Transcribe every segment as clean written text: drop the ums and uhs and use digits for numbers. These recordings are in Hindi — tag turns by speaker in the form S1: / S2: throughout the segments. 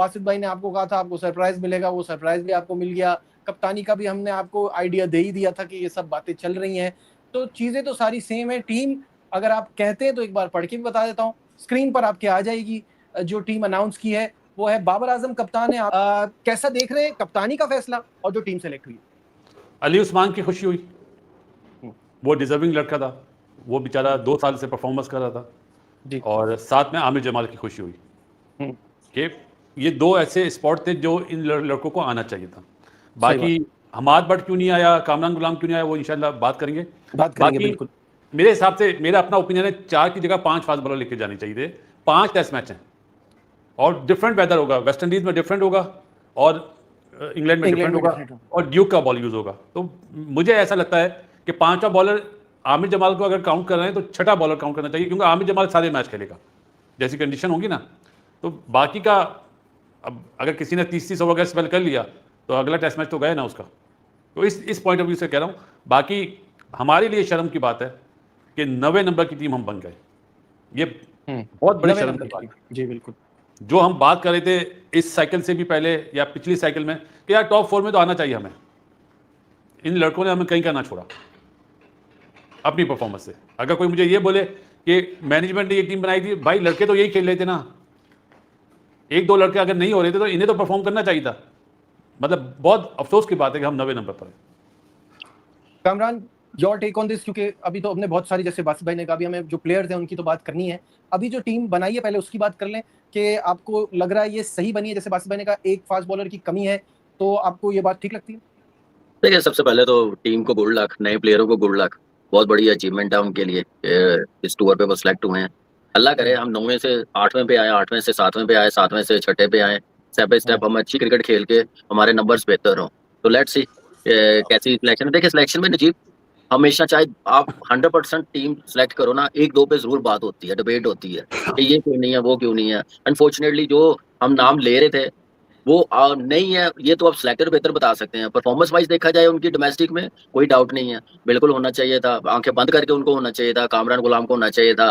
S1: बासित भाई ने आपको कहा था आपको सरप्राइज मिलेगा, वो सरप्राइज भी आपको मिल गया। कप्तानी का भी हमने आपको आइडिया दे ही दिया था कि ये सब बातें चल रही हैं, तो चीजें तो सारी सेम है। टीम अगर आप कहते हैं तो एक बार पढ़ के भी बता देता हूँ, स्क्रीन पर आपके आ जाएगी। जो टीम अनाउंस की है वो है बाबर आजम कप्तान है। कैसा देख रहे हैं कप्तानी का फैसला और जो टीम सेलेक्ट हुई?
S2: अली उस्मान की खुशी हुई, वो डिजर्विंग लड़का था, वो बेचारा 2 साल से परफॉर्मेंस कर रहा था
S1: जी।
S2: और साथ में आमिर जमाल की खुशी हुई कि ये 2 ऐसे स्पॉट थे जो इन लड़कों को आना चाहिए था। बाकी हमाद बट क्यों नहीं आया, कामरान गुलाम क्यों नहीं आया, वो इंशाल्लाह बात करेंगे बाकी
S1: बिल्कुल।
S2: मेरे हिसाब से मेरा अपना ओपिनियन है 4 की जगह 5 फास्ट बॉलर लेके जाने चाहिए थे। 5 टेस्ट मैच हैं और डिफरेंट वेदर होगा, वेस्ट इंडीज में डिफरेंट होगा और इंग्लैंड में डिफरेंट होगा और ड्यूक का बॉल यूज होगा। तो मुझे ऐसा लगता है कि 5वां बॉलर आमिर जमाल को अगर काउंट कर रहे हैं तो 6ठा बॉलर काउंट करना चाहिए, क्योंकि आमिर जमाल सारे मैच खेलेगा जैसी कंडीशन होगी ना। तो बाकी का अब अगर किसी ने 30-30 ओवर का स्पेल कर लिया तो अगला टेस्ट मैच तो गया ना उसका। तो इस पॉइंट ऑफ व्यू से कह रहा हूँ। बाकी हमारे लिए शर्म की बात है कि 9वें नंबर की टीम हम बन गए, ये बहुत बड़ी शर्म की बात है।
S1: जी बिल्कुल।
S2: जो हम बात कर रहे थे इस साइकिल से भी पहले या पिछली साइकिल में कि यार टॉप 4 में तो आना चाहिए हमें, इन लड़कों ने हमें कहीं का ना छोड़ा अपनी परफॉर्मेंस से। अगर कोई मुझे ये बोले कि मैनेजमेंट ने ये टीम बनाई थी, भाई लड़के तो यही खेल रहे थे ना, 1-2 लड़के अगर नहीं हो रहे थे तो इन्हें तो परफॉर्म करना चाहिए था। मतलब बहुत अफसोस की बात है कि हम 9वें नंबर पर हैं।
S1: Kamran, your take on this, क्योंकि अभी तो हमने बहुत सारी, जैसे बासित भाई ने कहा, अभी हमें जो प्लेयर्स हैं उनकी तो बात करनी है। अभी जो टीम बनाई है पहले उसकी बात कर लें कि आपको लग रहा है ये सही बनी है? जैसे बासित भाई ने कहा एक फास्ट बॉलर की कमी है, तो आपको ये बात ठीक लगती है?
S3: देखिए, सबसे पहले तो टीम को गुड लक, नए प्लेयरों को गुड लक। बहुत बड़ी अचीवमेंट है उनके लिए, इस टूर पे वो सिलेक्ट हुए हैं। अल्लाह करे हम 9वें से 8वें पे आए, 8वें से 7वें पे आए, 7वें से 6ठे पे आए। स्टेप बाय स्टेप हम अच्छी क्रिकेट खेल के हमारे नंबर्स बेहतर हों। तो लेट्स सी कैसी सिलेक्शन है। देखिए, सिलेक्शन में नजीब हमेशा, चाहे आप 100% टीम सेलेक्ट करो ना, 1-2 पे जरूर बात होती है, डिबेट होती है कि ये क्यों नहीं है, वो क्यों नहीं है। अनफॉर्चुनेटली जो हम नाम ले रहे थे वो नहीं है। ये तो आप सिलेक्टर बेहतर बता सकते हैं। परफॉर्मेंस वाइज देखा जाए उनकी डोमेस्टिक में कोई डाउट नहीं है, बिल्कुल होना चाहिए था। आंखें बंद करके उनको होना चाहिए था, कामरान गुलाम को होना चाहिए था।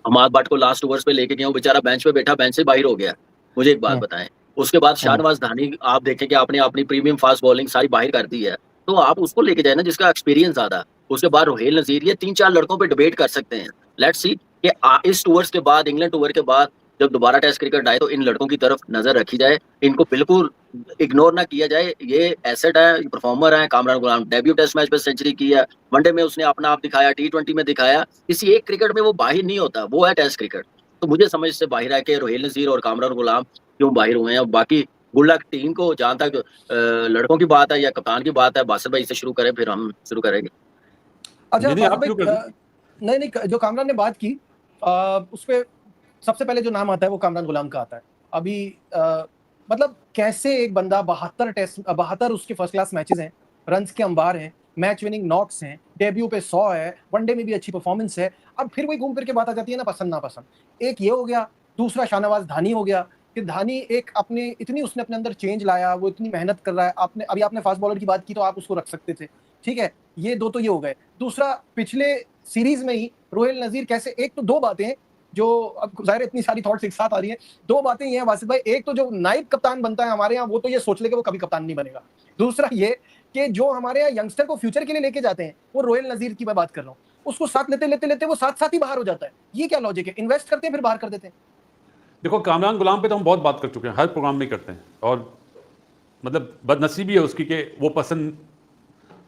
S3: हमाद भट्ट को लास्ट ओवर्स पे लेके गया, वो बेचारा बेंच पे बैठा, बेंच से बाहर हो गया। मुझे एक बात बताएं, उसके बाद शाहनवाज धानी आप देखें कि आपने अपनी प्रीमियम फास्ट बॉलिंग सारी बाहर कर दी है, तो आप उसको लेके जाए ना जिसका एक्सपीरियंस ज्यादा। उसके बाद रोहेल नजीर, ये 3-4 लड़कों पे डिबेट कर सकते हैं। लेट्स सी कि इस टूर्स के बाद, इंग्लैंड टूर के बाद जब दोबारा टेस्ट क्रिकेट आए तो इन लड़कों की तरफ नजर रखी जाए, इनको बिल्कुल इग्नोर ना किया जाए। ये एसेट है, परफॉर्मर है। कामरान गुलाम डेब्यू टेस्ट मैच पे सेंचुरी की है, वनडे में उसने अपना आप दिखाया, T20 में दिखाया। किसी एक क्रिकेट में वो बाहर नहीं होता, वो है टेस्ट क्रिकेट। तो मुझे समझ से बाहर है कि रोहेल नजीर और कामरान गुलाम क्यों बाहर हुए हैं। बाकी गुड लक टीम को। जहां तक लड़कों की बात है या कप्तान की बात है, बासित भाई से शुरू करें फिर हम शुरू करेंगे।
S1: अच्छा नहीं, जो कामरान ने बात की उस पे सबसे पहले जो नाम आता है वो कामरान गुलाम का आता है। अभी मतलब कैसे एक बंदा 72 उसके फर्स्ट क्लास मैचेस हैं, रन्स के अंबार हैं, मैच विनिंग नॉक्स हैं, डेब्यू पे 100 है, वनडे में भी अच्छी परफॉर्मेंस है। अब फिर वही घूम फिर के बात आ जाती है ना, पसंद ना पसंद। एक ये हो गया, दूसरा शाहनवाज धानी हो गया कि धानी एक अपने इतनी उसने अपने अंदर चेंज लाया, वो इतनी मेहनत कर रहा है। आपने फास्ट बॉलर की बात की तो आप उसको रख सकते थे, ठीक है। ये दो तो ये हो गए। दूसरा, पिछले सीरीज में ही रोहेल नजीर कैसे, एक तो 2 बातें जो अब जाहिर इतनी सारी थॉट्स एक साथ आ रही हैं, 2 बातें ये हैं वासित भाई। एक तो जो नाइब कप्तान बनता है हमारे यहाँ, वो तो ये सोच ले कि वो कभी कप्तान नहीं बनेगा। दूसरा ये कि जो हमारे यहाँ यंगस्टर को फ्यूचर के लिए लेके जाते हैं, वो रोहेल नजीर की मैं बात कर रहा हूँ, उसको साथ लेते वो साथ ही बाहर हो जाता है। ये क्या लॉजिक है? इन्वेस्ट करते हैं फिर बाहर कर देते हैं।
S2: देखो, कामरान गुलाम पे तो हम बहुत बात कर चुके हैं, हर प्रोग्राम में करते हैं, और मतलब बदनसीबी है उसकी कि वो पसंद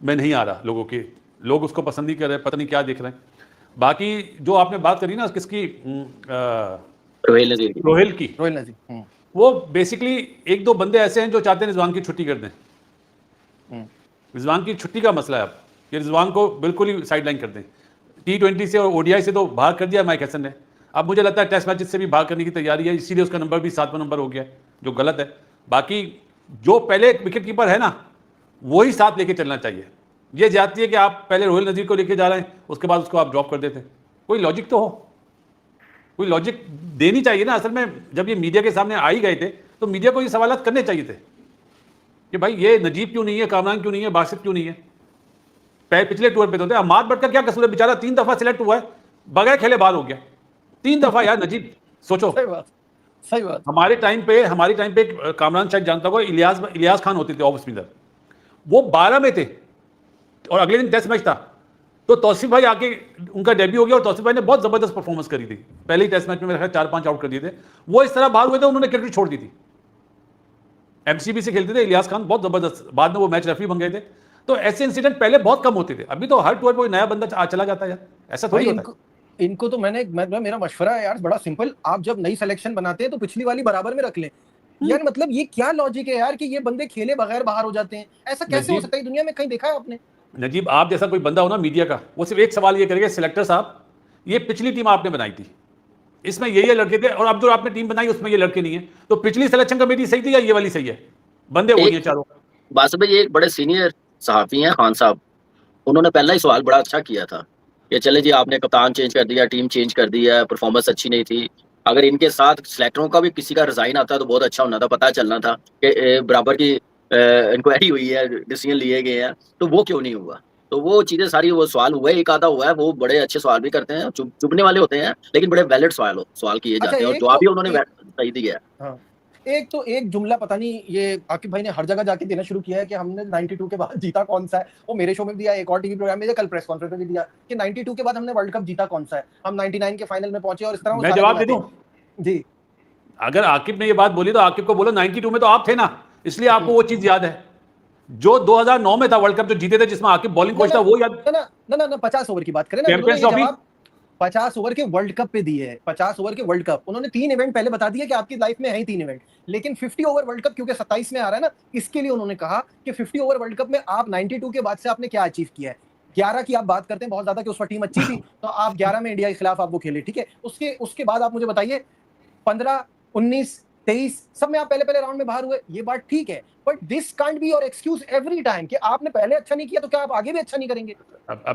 S2: में नहीं आ रहा लोगों के, लोग उसको पसंद नहीं कर रहे, पता नहीं क्या देख रहे हैं। बाकी जो आपने बात करी ना किसकी,
S3: रोहेल नजीर
S1: की,
S2: वो बेसिकली 1-2 बंदे ऐसे हैं जो चाहते हैं रिजवान की छुट्टी कर दें। रिजवान की छुट्टी का मसला है अब कि रिजवान को बिल्कुल ही साइडलाइन कर दें। T20 से और ODI से तो बाहर कर दिया माइक हसन ने, अब मुझे लगता है टेस्ट मैचेस से भी बाहर करने की तैयारी है, इसीलिए उसका नंबर भी 7वां नंबर हो गया, जो गलत है। बाकी जो पहले विकेट कीपर है ना, वही साथ लेके चलना चाहिए। ये जाती है कि आप पहले रोहिल नजीर को लेके जा रहे हैं, उसके बाद उसको आप ड्रॉप कर देते हैं। कोई लॉजिक तो हो, कोई लॉजिक देनी चाहिए ना। असल में जब ये मीडिया के सामने आ ही गए थे तो मीडिया को ये सवालात करने चाहिए थे कि भाई ये नजीब क्यों नहीं है, कामरान क्यों नहीं है, बासित क्यों नहीं है। पिछले टूर पे तो थे। अमाद भट्ट का क्या कसूर है, बेचारा 3 दफा सिलेक्ट हुआ है, बगैर खेले बाहर हो गया 3 दफा। यार नजीब सोचो,
S1: सही बात।
S2: हमारे टाइम पे कामरान शायद जानता होगा, इलियास खान होते थे ऑफ स्पिनर, वो 12 में थे और अगले दिन टेस्ट मैच था, तो तौसीफ भाई आके उनका डेब्यू हो गया और तौसीफ भाई ने बहुत जबरदस्त परफॉर्मेंस करी थी। पहले ही टेस्ट मैच में मेरे ख्याल 4-5 आउट कर दिए थे। वो इस तरह बाहर हुए थे, उन्होंने क्रिकेट छोड़ दी थी। एमसीबी से खेलते थे इलियास खान, बहुत जबरदस्त, बाद में वो मैच रेफरी बन गए थे। तो ऐसे इंसिडेंट पहले बहुत कम होते थे, अभी तो हर टूर पर कोई नया बंदा चला जाता है यार, ऐसा थोड़ी होता है।
S1: इनको तो मेरा मशवरा है यार, बड़ा सिंपल, आप जब नई सिलेक्शन बनाते हैं तो पिछली वाली बराबर में रख लें यार। मतलब ये क्या लॉजिक है यार कि ये बंदे खेले बगैर बाहर हो जाते हैं, ऐसा कैसे हो सकता है? दुनिया में कहीं देखा है आपने?
S2: नजीब, आप जैसा कोई बंदा हो ना मीडिया का, वो सिर्फ एक सवाल ये करेगा, सिलेक्टर साहब ये पिछली टीम आपने बनाई थी, इसमें ये लड़के थे, और अब जो आपने टीम बनाई उसमें ये लड़के नहीं है, तो पिछली सिलेक्शन कमेटी सही थी या ये वाली सही है? बंदे वही हैं चारों।
S3: बासु भाई एक बड़े सीनियर सहाफी हैं खान साहब, उन्होंने पहला ही सवाल बड़ा अच्छा किया था कि चले जी आपने कप्तान चेंज कर दिया, टीम चेंज कर दिया, परफॉर्मेंस अच्छी नहीं थी, अगर इनके साथ सिलेक्टरों का भी किसी का रिजाइन आता तो बहुत अच्छा होना था, पता चलना था कि बराबर की इंक्वायरी हुई है, डिसीजन लिए गए हैं, तो वो क्यों नहीं हुआ? तो वो चीजें सारी, वो सवाल हुआ है, एक आधा हुआ है, वो बड़े अच्छे सवाल भी करते हैं, चुभने वाले होते हैं, लेकिन बड़े वैलिड सवाल किए जाते हैं और जवाब भी उन्होंने सही दिया है।
S1: एक जुमला पता नहीं ये आकिब भाई ने हर जगह जाके देना शुरू किया है कि हमने 92 के बाद जीता कौन सा है। वो मेरे शो में भी दिया, एक और टीवी प्रोग्राम में, कल प्रेस कॉन्फ्रेंस में भी दिया कि 92 के बाद हमने वर्ल्ड कप जीता कौन सा है, हम 99 के फाइनल में पहुंचे और इस तरह।
S2: मैं जवाब दे दूं
S1: जी?
S2: अगर आकिब ने ये बात बोली तो आकिब को बोलो 92 में तो आप थे ना, इसलिए आपको वो चीज याद है जो 2009 में था वर्ल्ड कप जो जीते थे, जिसमें आकिब बॉलिंग कोच था, वो याद
S1: ना 50 ओवर की बात करें ना, 50 ओवर के वर्ल्ड कप पे दिए है, 50 ओवर के वर्ल्ड कप। उन्होंने 3 इवेंट पहले बता दिया कि आपकी लाइफ में है ही 3 इवेंट, लेकिन 50 ओवर वर्ल्ड कप क्योंकि 27 में आ रहा है ना, इसके लिए उन्होंने कहा कि 50 ओवर वर्ल्ड कप में आप 92 के बाद से आपने क्या अचीव किया है। 11 की आप बात करते हैं बहुत ज्यादा कि उस पर टीम अच्छी थी, तो आप 11 में इंडिया के खिलाफ आप वो खेले, ठीक है। उसके बाद आप मुझे बताइए 15, 19, 23 सब में आप पहले राउंड में बाहर हुए, ये बात ठीक है, but this can't be your excuse every time कि आपने पहले अच्छा नहीं किया तो क्या आप आगे भी अच्छा नहीं करेंगे?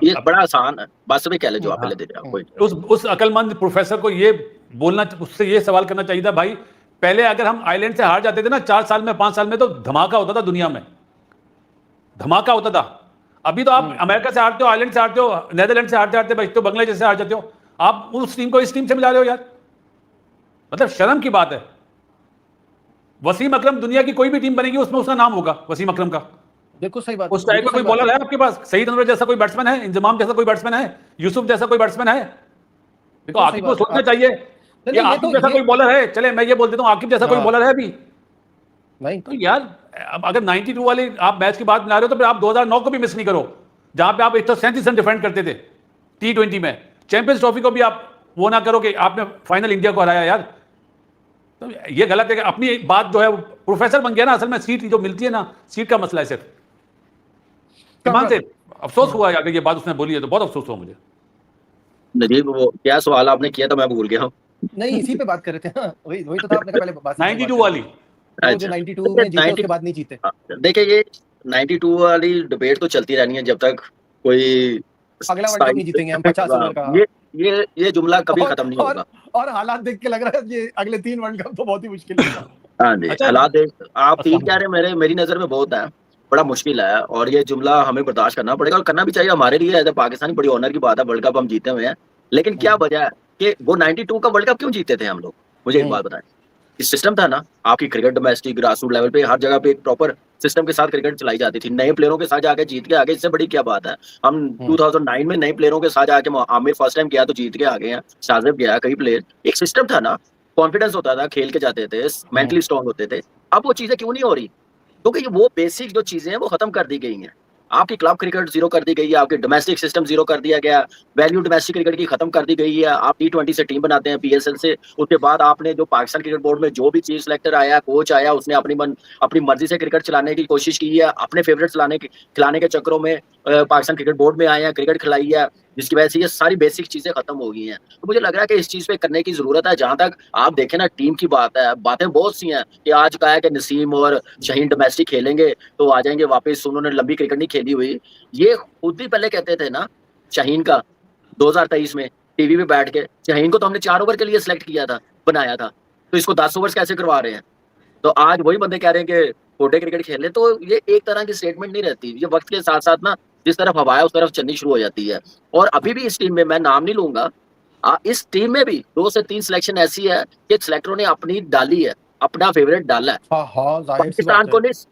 S3: ये बड़ा आसान है, बस में कह ले जो आप पहले दे रहे हो।
S2: उस अकलमंद प्रोफेसर को ये बोलना, उससे ये सवाल करना चाहिए था, भाई पहले अगर हम आइलैंड से हार जाते थे ना 4 साल में 5 साल में, तो धमाका होता था, दुनिया में धमाका होता था। अभी तो आप अमेरिका से हारते हो, आइलैंड से हारते हो, नेदरलैंड से हारते बचते हो, बांग्लादेश से हार जाते हो, आप उस टीम को इस टीम से मिला रहे हो यार, मतलब शर्म की बात है। वसीम अकरम दुनिया की कोई भी टीम बनेगी उसमें उसका नाम होगा, वसीम अकरम का।
S1: देखो सही बात,
S2: उस टाइप का कोई बॉलर है आपके पास? सईद अनवर जैसा कोई बैट्समैन है? इंजमाम जैसा कोई बैट्समैन है? यूसुफ जैसा कोई बैट्समन है? तो आकिब को सोचना चाहिए कि आकिब जैसा कोई बॉलर है। चले मैं ये बोल देता हूं, आकिब जैसा कोई बॉलर है अभी नहीं? तो यार अब अगर 92 वाली आप मैच की बात मिला रहे हो तो फिर आप 2009 को भी मिस नहीं करो, जहां पे आप 137 रन डिफेंड करते थे T20 में। चैंपियंस ट्रॉफी को भी आप वो ना करो कि आपने फाइनल इंडिया को हराया यार, तो ये गलत है कि अपनी बात जो है प्रोफेसर बन गया ना। असल में सीट जो मिलती है ना, सीट का मसला है सिर्फ। ईमान से अफसोस हुआ अगर ये बात उसने बोली है तो बहुत अफसोस हुआ मुझे।
S3: नजीब वो क्या सवाल आपने किया था मैं भूल गया हूँ।
S1: नहीं इसी पे बात कर रहे थे ना, वही तो था आपने पहले बात
S2: 92 वाली,
S1: जो 92 में जीते उसके बाद नहीं जीते।
S3: देखिए ये 92 वाली डिबेट तो चलती रहनी है जब तक कोई
S1: अगला वर्ल्ड कप नहीं जीतेंगे हम 50 ओवर का।
S3: ये जुमला कभी खत्म नहीं होगा।
S1: और हालात देख के लग रहा है ये अगले 3 वर्ल्ड कप तो बहुत ही मुश्किल है।
S3: हाँ जी, हालात देख आप 3 कह रहे हैं, मेरी नजर में बहुत है, बड़ा मुश्किल है और ये जुमला हमें बर्दाश्त करना पड़ेगा और करना भी चाहिए। हमारे लिए एज ए पाकिस्तानी बड़ी ऑनर की बात है, वर्ल्ड कप हम जीते हुए हैं, लेकिन क्या वजह है कि वो 92 का वर्ल्ड कप क्यों जीते थे हम लोग? मुझे एक बात बताएं। इस सिस्टम था ना आपकी क्रिकेट डोमेस्टिक ग्रासरूट लेवल पे, हर जगह पे एक प्रॉपर सिस्टम के साथ क्रिकेट चलाई जाती थी, नए प्लेयरों के साथ जाके जीत के आगे, इससे बड़ी क्या बात है। हम 2009 में नए प्लेयरों के साथ जाके, आमिर फर्स्ट टाइम गया तो जीत के आ गए हैं, शाजिब गया, कई प्लेयर, एक सिस्टम था ना, कॉन्फिडेंस होता था, खेल के जाते थे, मेंटली स्ट्रॉन्ग होते थे। अब वो चीजें क्यों नहीं हो रही? क्योंकि वो बेसिक जो चीजें हैं वो खत्म कर दी गई हैं। आपकी क्लब क्रिकेट जीरो कर दी गई है, आपके डोमेस्टिक सिस्टम जीरो कर दिया गया, वैल्यू डोमेस्टिक क्रिकेट की खत्म कर दी गई है। आप T20 से टीम बनाते हैं, PSL से, उसके बाद आपने जो पाकिस्तान क्रिकेट बोर्ड में जो भी चीफ सिलेक्टर आया, कोच आया, उसने अपनी मर्जी से क्रिकेट चलाने की कोशिश की है, अपने फेवरेट खिलाने के चक्करों में पाकिस्तान क्रिकेट बोर्ड में आए हैं, क्रिकेट खिलाई है, जिसकी वजह से ये सारी बेसिक चीजें खत्म हो गई हैं। तो मुझे लग रहा है कि इस चीज पे करने की जरूरत है। जहां तक आप देखें ना टीम की बात है, बातें बहुत सी हैं कि आज कहा है कि नसीम और शहीन डोमेस्टिक खेलेंगे तो आ जाएंगे वापस, उन्होंने लंबी क्रिकेट नहीं खेली हुई। ये खुद भी पहले कहते थे ना, शाहीन का 2023 में टीवी पे बैठ के, शाहीन को तो हमने 4 ओवर के लिए सिलेक्ट किया था, बनाया था, तो इसको 10 ओवर कैसे करवा रहे हैं? तो आज वही बंदे कह रहे हैं कि छोटे क्रिकेट खेल ले, तो ये एक तरह की स्टेटमेंट नहीं रहती। ये वक्त के साथ साथ ना जिस तरफ हवा है उस तरफ चलनी शुरू हो जाती है। और अभी भी इस टीम में मैं नाम नहीं लूंगा, इस टीम में भी 2 से 3 सिलेक्शन ऐसी है कि सिलेक्टरों ने अपनी डाली है, अपना फेवरेट डाला है।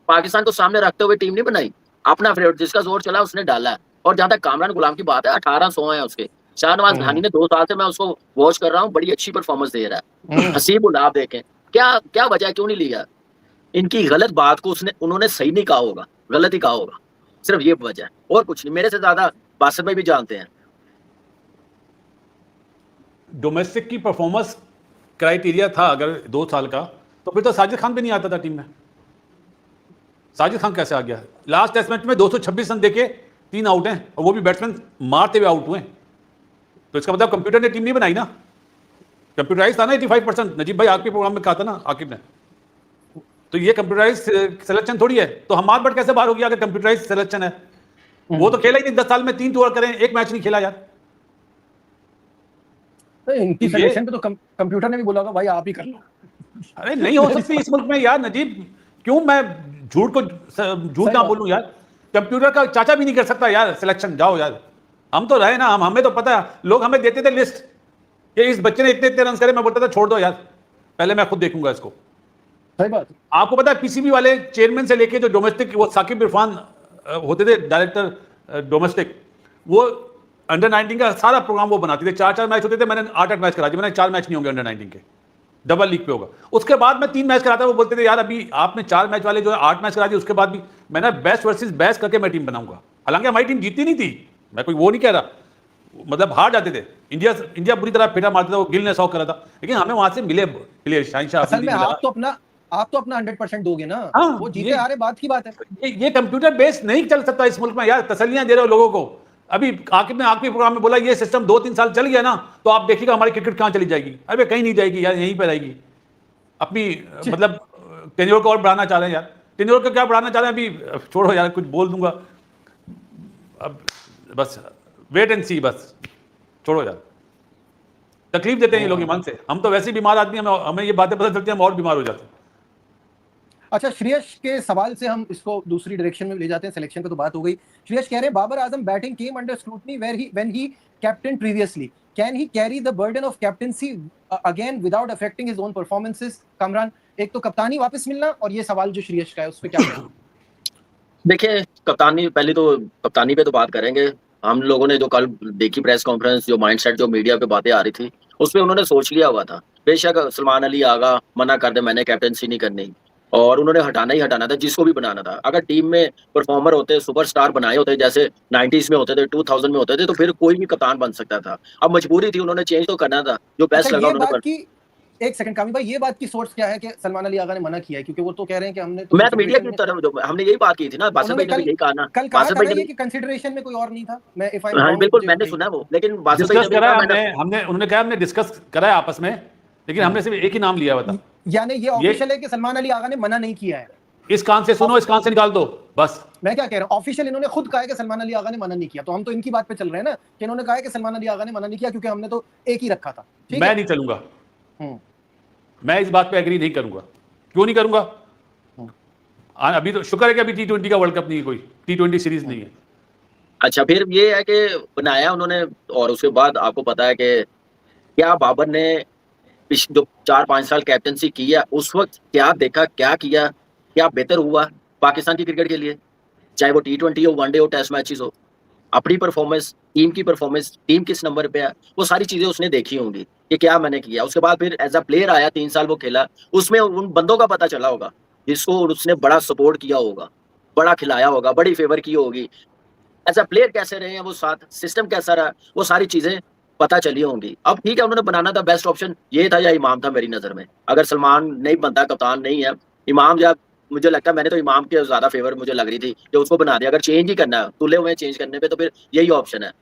S3: पाकिस्तान को सामने रखते हुए टीम नहीं बनाई, अपना फेवरेट जिसका जोर चला उसने डाला है। और जहां तक कामरान गुलाम की बात है, 1800 है उसके। शाहनवाज धानी ने 2 साल से मैं उसको वॉच कर रहा हूँ, बड़ी अच्छी परफॉर्मेंस दे रहा है। हसीब उल आप देखें, क्या वजह, क्यों नहीं लिया? इनकी गलत बात को उन्होंने सही नहीं कहा होगा, गलत ही कहा होगा, सिर्फ ये वजह है और कुछ नहीं। मेरे से ज्यादा बासित भाई भी जानते हैं।
S2: डोमेस्टिक की परफॉर्मेंस क्राइटेरिया था अगर 2 साल का, तो फिर तो साजिद खान भी नहीं आता था टीम में। साजिद खान कैसे आ गया? लास्ट टेस्ट मैच में 226 रन देके 3 आउट हैं, और वो भी बैट्समैन मारते हुए आउट हुए। तो इसका मतलब कंप्यूटर ने टीम नहीं बनाई ना, कंप्यूटराइज था ना 85%। नजीब भाई आपके प्रोग्राम में कहा था ना आकिब ने, तो ये कंप्यूटराइज सिलेक्शन थोड़ी है। तो हमार बट कैसे बाहर हो गया अगर कंप्यूटराइज सिलेक्शन है? वो तो खेला ही नहीं 10 साल में, 3 टूर करें, 1 मैच नहीं खेला यार।
S1: इनकी सिलेक्शन पे तो कंप्यूटर ने भी बोला होगा भाई आप ही कर लो।
S2: अरे नहीं हो सकती इस मुल्क में यार नजीब, क्यों मैं झूठ ना बोलूं यार। कंप्यूटर का चाचा भी नहीं कर सकता यार सिलेक्शन। जाओ यार, हम तो रहे ना, हमें तो पता है। लोग हमें देते थे लिस्ट कि इस बच्चे ने इतने रन करे, मैं बोलता था छोड़ दो यार, पहले मैं खुद देखूंगा इसको।
S1: सही बात।
S2: आपको पता है पीसीबी वाले चेयरमैन से लेके जो डोमेस्टिक, वो साकिब इरफान होते थे डायरेक्टर डोमेस्टिक, वो अंडर 19 का सारा प्रोग्राम वो बनाते थे। 4-4 मैच होते थे, मैंने 8-8 मैच करा दिए। मैंने 4 मैच नहीं होंगे अंडर 19 के, डबल लीग पे होगा। उसके बाद मैं 3 मैच कराता, वो बोलते थे यार अभी आपने 4 मैच वाले जो है 8 मैच करा दिए, उसके बाद भी मैंने बेस्ट वर्सेस बेस्ट करके मैं टीम बनाऊंगा। हालांकि हमारी टीम जीतती नहीं थी, मैं कोई वो नहीं कह रहा, मतलब हार जाते थे। इंडिया बुरी तरह फेटा मारता था, वो गिल ने 100 करा था, लेकिन हमें वहां से मिले प्लेयर। शाहिनशाह
S1: असल में आप तो अपना 100% दोगे ना।
S2: हाँ,
S1: वो जीते आ रहे बात की बात है।
S2: ये कंप्यूटर बेस्ड नहीं चल सकता इस मुल्क में यार। तसल्लियां दे रहे हो लोगों को। अभी आकिब ने आखिरी प्रोग्राम में बोला ये सिस्टम 2-3 साल चल गया ना, तो आप देखिएगा हमारी क्रिकेट कहां चली जाएगी। अरे कहीं नहीं जाएगी यार, यहीं पर रहेगी अपनी। मतलब टेन्योर को और बढ़ाना चाह रहे हैं यार। टेन्योर को क्या बढ़ाना चाह रहे हैं अभी छोड़ो यार, कुछ बोल दूंगा अब, बस वेट एंड सी, बस छोड़ो यार। तकलीफ देते हैं ये लोग ईमान से। हम तो वैसे बीमार आदमी, हमें ये बातें पता चलती हैं, हम और बीमार हो जाते हैं।
S1: अच्छा, श्रेयस के सवाल से हम इसको दूसरी डायरेक्शन में ले जाते हैं। सिलेक्शन पे तो बात हो गई। श्रेयस कह रहे हैं Babar Azam batting came under scrutiny when he captain previously, can he carry the burden of captaincy again without affecting his own performances? Kamran, एक तो कप्तानी वापस मिलना, और ये सवाल जो श्रेयस का है उस पे क्या कहना?
S3: देखिए कप्तानी, पहले तो कप्तानी पे तो बात करेंगे। हम लोगों ने जो कल देखी प्रेस कॉन्फ्रेंस, जो माइंडसेट जो मीडिया पे बातें आ रही थी, उसमें उन्होंने सोच लिया हुआ था। बेशक सलमान अली आगा मना कर दे, मैंने कैप्टनसी नहीं करनी, और उन्होंने हटाना ही हटाना था, जिसको भी बनाना था। अगर टीम में परफॉर्मर होते, सुपरस्टार बनाए होते, जैसे 90s में होते थे, 2000 में होते थे, तो फिर कोई भी कप्तान बन सकता था। अब मजबूरी थी, उन्होंने चेंज तो करना था, जो बेस्ट लगा उन्होंने।
S1: एक सेकंड कामी भाई, ये बात की सोर्स क्या है कि सलमान अली आगा ने मना किया है? क्योंकि वो तो कह रहे हैं कि हमने तो,
S3: मैं तो मीडिया की तरफ हमने यही बात की थी ना, बासित भाई ने भी यही कहा ना।
S1: कल कहा था कि कंसीडरेशन में कोई और नहीं था। मैं
S3: हाँ बिल्कुल, मैंने सुना वो, लेकिन बासित भाई ने
S2: उन्होंने कहा हमने डिस्कस करा है आपस में, लेकिन हमने सिर्फ एक ही नाम लिया हुआ था।
S1: यानी ये ऑफिशियल है कि सलमान अली आगा ने मना नहीं किया है।
S2: इस कान से सुनो, इस कान से निकाल दो, बस।
S1: मैं क्या कह रहा हूं, ऑफिशियल इन्होंने खुद कहा है कि सलमान अली आगा ने मना नहीं किया, तो हम तो इनकी बात पे चल रहे हैं ना कि इन्होंने कहा है कि सलमान अली आगा ने मना नहीं किया, क्योंकि हमने तो एक ही रखा था।
S2: मैं नहीं चलूंगा, मैं इस बात पे एग्री नहीं करूंगा। क्यों नहीं करूंगा? अभी तो शुक्र है कि अभी T20 का वर्ल्ड कप नहीं है, कोई T20 सीरीज नहीं है।
S3: अच्छा, फिर ये है कि बनाया उन्होंने, और उसके बाद आपको पता है कि क्या बाबर ने जो 4-5 साल कैप्टनसी की है, उस वक्त क्या देखा, क्या किया, क्या बेहतर हुआ पाकिस्तान की क्रिकेट के लिए, चाहे वो T20 हो, वनडे हो, टेस्ट मैचेस हो। अपनी परफॉर्मेंस, टीम की परफॉर्मेंस, टीम किस नंबर पे है, वो सारी चीजें उसने देखी होंगी कि क्या मैंने किया। उसके बाद फिर एज अ प्लेयर आया, 3 साल वो खेला, उसमें उन बंदों का पता चला होगा जिसको उसने बड़ा सपोर्ट किया होगा, बड़ा खिलाया होगा, बड़ी फेवर की होगी। एज अ प्लेयर कैसे रहे हैं वो साथ, सिस्टम कैसा रहा, वो सारी चीजें पता चली होंगी। अब ठीक है, उन्होंने बनाना था, बेस्ट ऑप्शन ये था या इमाम था मेरी नजर में। अगर सलमान नहीं बनता, कप्तान नहीं है, इमाम, जब मुझे लगता है, मैंने तो इमाम के ज्यादा फेवर मुझे लग रही थी जो उसको बना दिया। अगर चेंज ही करना है, तुले हुए चेंज करने पे, तो फिर यही ऑप्शन है।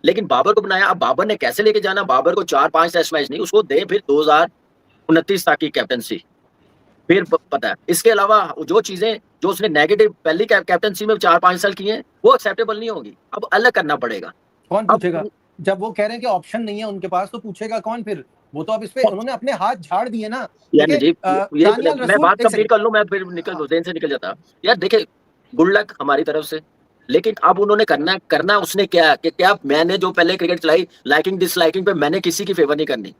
S3: लेकिन बाबर को बनाया। अब बाबर ने कैसे लेके जाना? बाबर को 4-5 टेस्ट मैच नहीं, उसको दे फिर 2029 तक की कैप्टनसी, फिर पता है। इसके अलावा जो चीजें जो उसने नेगेटिव पहली कैप्टनसी में 4-5 साल की हैं, वो एक्सेप्टेबल नहीं होगी। अब अलग करना पड़ेगा।
S1: कौन पूछेगा? जब वो कह रहे हैं कि ऑप्शन नहीं है उनके पास, तो पूछेगा कौन फिर? वो तो अब इस पे उन्होंने अपने हाथ झाड़ दिए ना।
S3: यार नजीब, मैं बात कंप्लीट कर लूं, मैं फिर निकल जाता। यार देखिए, गुड लक हमारी तरफ से, लेकिन अब उन्होंने करना उसने क्या कि क्या मैंने जो पहले क्रिकेट चलाई लाइकिंग डिसलाइकिंग पे मैंने किसी की फेवर नहीं करनी।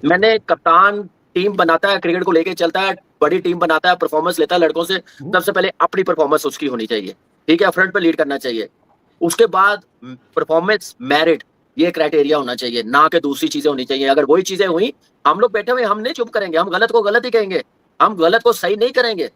S3: मैंने कप्तान टीम बनाता है, क्रिकेट को लेके चलता है, बड़ी टीम बनाता है, परफॉर्मेंस लेता है लड़कों से, सबसे पहले अपनी परफॉर्मेंस उसकी होनी चाहिए, ठीक है, फ्रंट पे लीड करना चाहिए। उसके बाद परफॉर्मेंस मेरिट ये क्राइटेरिया होना चाहिए, ना कि दूसरी चीजें होनी चाहिए। अगर वही चीजें हुई, हम लोग बैठे हुए हम नहीं चुप करेंगे, हम गलत को गलत ही कहेंगे, हम गलत को सही नहीं करेंगे।